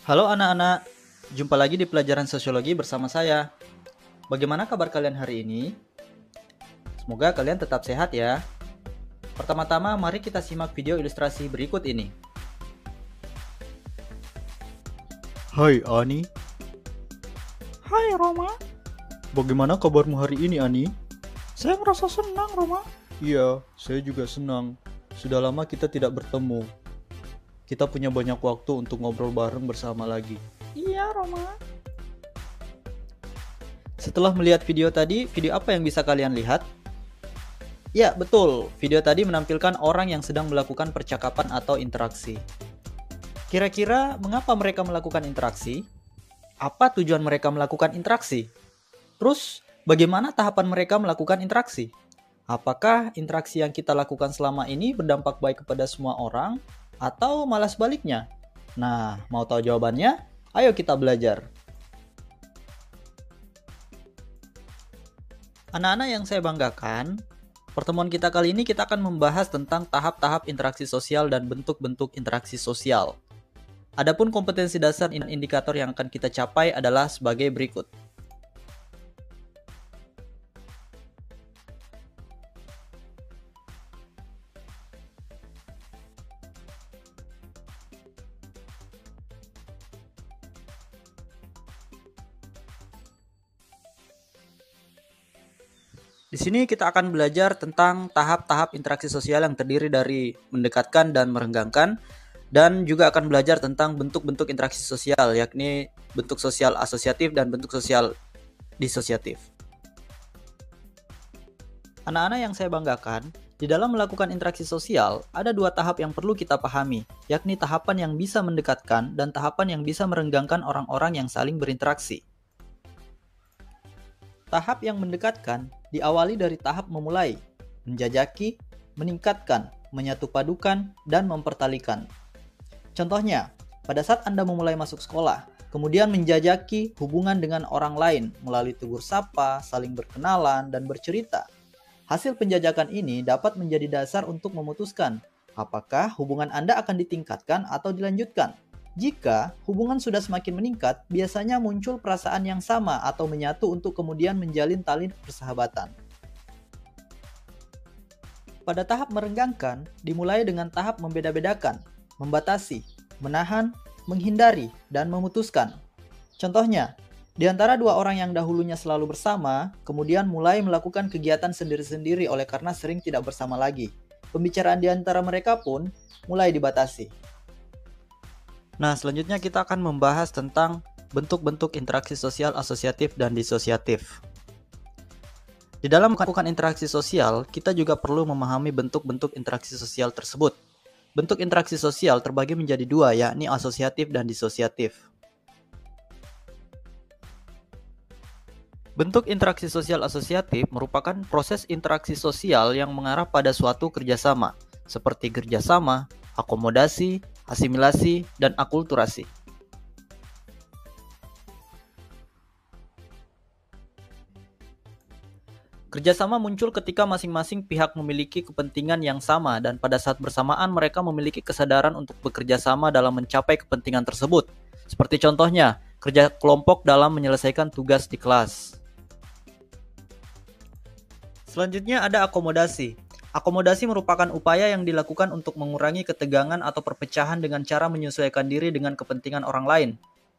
Halo anak-anak, jumpa lagi di pelajaran sosiologi bersama saya. Bagaimana kabar kalian hari ini? Semoga kalian tetap sehat ya. Pertama-tama, mari kita simak video ilustrasi berikut ini. Hai Ani. Hai Roma, Bagaimana kabarmu hari ini Ani? saya merasa senang Roma. Iya, saya juga senang. Sudah lama kita tidak bertemu. Kita punya banyak waktu untuk ngobrol bareng bersama lagi. Iya Roma. Setelah melihat video tadi, video apa yang bisa kalian lihat? Ya, betul. Video tadi menampilkan orang yang sedang melakukan percakapan atau interaksi. Kira-kira mengapa mereka melakukan interaksi? Apa tujuan mereka melakukan interaksi? Terus, bagaimana tahapan mereka melakukan interaksi? Apakah interaksi yang kita lakukan selama ini berdampak baik kepada semua orang, atau malah sebaliknya? Nah, mau tahu jawabannya? Ayo kita belajar. Anak-anak yang saya banggakan, pertemuan kita kali ini kita akan membahas tentang tahap-tahap interaksi sosial dan bentuk-bentuk interaksi sosial. Adapun kompetensi dasar dan indikator yang akan kita capai adalah sebagai berikut. Di sini kita akan belajar tentang tahap-tahap interaksi sosial yang terdiri dari mendekatkan dan merenggangkan, dan juga akan belajar tentang bentuk-bentuk interaksi sosial, yakni bentuk sosial asosiatif dan bentuk sosial disosiatif. Anak-anak yang saya banggakan, di dalam melakukan interaksi sosial, ada dua tahap yang perlu kita pahami, yakni tahapan yang bisa mendekatkan dan tahapan yang bisa merenggangkan orang-orang yang saling berinteraksi. Tahap yang mendekatkan diawali dari tahap memulai, menjajaki, meningkatkan, menyatupadukan, dan mempertalikan. Contohnya, pada saat Anda memulai masuk sekolah, kemudian menjajaki hubungan dengan orang lain melalui tegur sapa, saling berkenalan, dan bercerita. Hasil penjajakan ini dapat menjadi dasar untuk memutuskan apakah hubungan Anda akan ditingkatkan atau dilanjutkan. Jika hubungan sudah semakin meningkat, biasanya muncul perasaan yang sama atau menyatu untuk kemudian menjalin tali persahabatan. Pada tahap merenggangkan, dimulai dengan tahap membeda-bedakan, membatasi, menahan, menghindari, dan memutuskan. Contohnya, di antara dua orang yang dahulunya selalu bersama, kemudian mulai melakukan kegiatan sendiri-sendiri oleh karena sering tidak bersama lagi. Pembicaraan di antara mereka pun mulai dibatasi. Nah, selanjutnya kita akan membahas tentang bentuk-bentuk interaksi sosial asosiatif dan disosiatif. Di dalam melakukan interaksi sosial, kita juga perlu memahami bentuk-bentuk interaksi sosial tersebut. Bentuk interaksi sosial terbagi menjadi dua, yakni asosiatif dan disosiatif. Bentuk interaksi sosial asosiatif merupakan proses interaksi sosial yang mengarah pada suatu kerjasama, seperti kerjasama, akomodasi, asimilasi, dan akulturasi. Kerjasama muncul ketika masing-masing pihak memiliki kepentingan yang sama dan pada saat bersamaan mereka memiliki kesadaran untuk bekerja sama dalam mencapai kepentingan tersebut. Seperti contohnya, kerja kelompok dalam menyelesaikan tugas di kelas. Selanjutnya ada akomodasi. Akomodasi merupakan upaya yang dilakukan untuk mengurangi ketegangan atau perpecahan dengan cara menyesuaikan diri dengan kepentingan orang lain.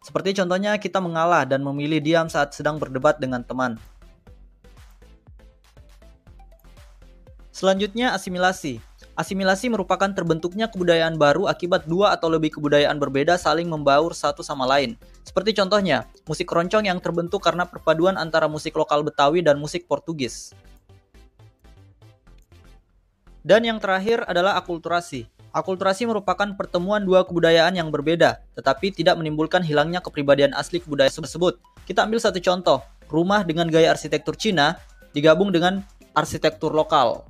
Seperti contohnya kita mengalah dan memilih diam saat sedang berdebat dengan teman. Selanjutnya asimilasi. Asimilasi merupakan terbentuknya kebudayaan baru akibat dua atau lebih kebudayaan berbeda saling membaur satu sama lain. Seperti contohnya, musik keroncong yang terbentuk karena perpaduan antara musik lokal Betawi dan musik Portugis. Dan yang terakhir adalah akulturasi. Akulturasi merupakan pertemuan dua kebudayaan yang berbeda, tetapi tidak menimbulkan hilangnya kepribadian asli kebudayaan tersebut. Kita ambil satu contoh, rumah dengan gaya arsitektur Cina digabung dengan arsitektur lokal.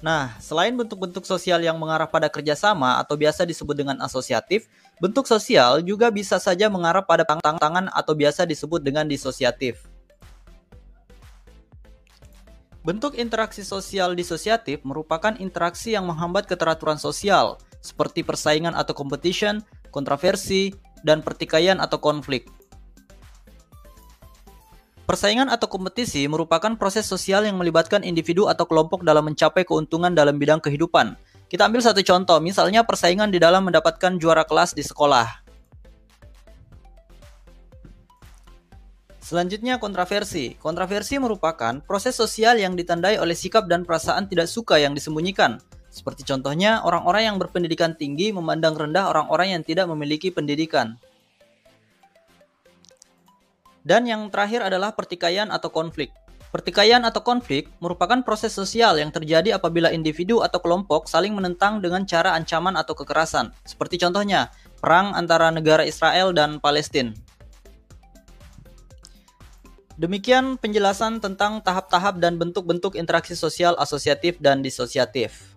Nah, selain bentuk-bentuk sosial yang mengarah pada kerjasama atau biasa disebut dengan asosiatif, bentuk sosial juga bisa saja mengarah pada tantangan atau biasa disebut dengan disosiatif. Bentuk interaksi sosial disosiatif merupakan interaksi yang menghambat keteraturan sosial. seperti persaingan atau competition, kontroversi, dan pertikaian atau konflik. Persaingan atau kompetisi merupakan proses sosial yang melibatkan individu atau kelompok dalam mencapai keuntungan dalam bidang kehidupan. Kita ambil satu contoh, misalnya persaingan di dalam mendapatkan juara kelas di sekolah. Selanjutnya, kontroversi. Kontroversi merupakan proses sosial yang ditandai oleh sikap dan perasaan tidak suka yang disembunyikan. Seperti contohnya, orang-orang yang berpendidikan tinggi memandang rendah orang-orang yang tidak memiliki pendidikan. Dan yang terakhir adalah pertikaian atau konflik. Pertikaian atau konflik merupakan proses sosial yang terjadi apabila individu atau kelompok saling menentang dengan cara ancaman atau kekerasan. Seperti contohnya, perang antara negara Israel dan Palestina. Demikian penjelasan tentang tahap-tahap dan bentuk-bentuk interaksi sosial asosiatif dan disosiatif.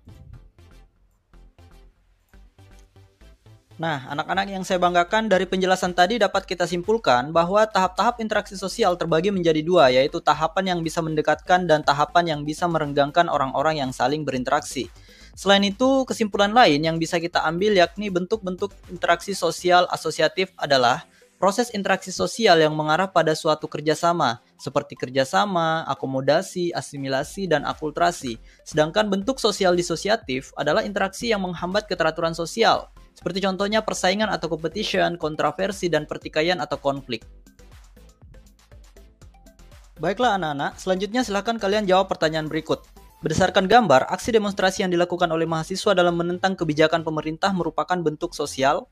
Nah, anak-anak yang saya banggakan, dari penjelasan tadi dapat kita simpulkan bahwa tahap-tahap interaksi sosial terbagi menjadi dua, yaitu tahapan yang bisa mendekatkan dan tahapan yang bisa merenggangkan orang-orang yang saling berinteraksi. Selain itu, kesimpulan lain yang bisa kita ambil yakni bentuk-bentuk interaksi sosial asosiatif adalah proses interaksi sosial yang mengarah pada suatu kerjasama, seperti kerjasama, akomodasi, asimilasi, dan akulturasi. Sedangkan bentuk sosial disosiatif adalah interaksi yang menghambat keteraturan sosial, seperti contohnya persaingan atau competition, kontroversi, dan pertikaian atau konflik. Baiklah anak-anak, selanjutnya silahkan kalian jawab pertanyaan berikut. Berdasarkan gambar, aksi demonstrasi yang dilakukan oleh mahasiswa dalam menentang kebijakan pemerintah merupakan bentuk sosial?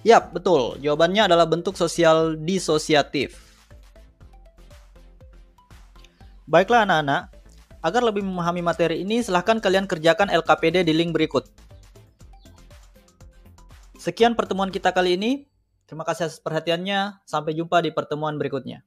Yap, betul. Jawabannya adalah bentuk sosial disosiatif. Baiklah anak-anak, agar lebih memahami materi ini, silahkan kalian kerjakan LKPD di link berikut. Sekian pertemuan kita kali ini. Terima kasih atas perhatiannya. Sampai jumpa di pertemuan berikutnya.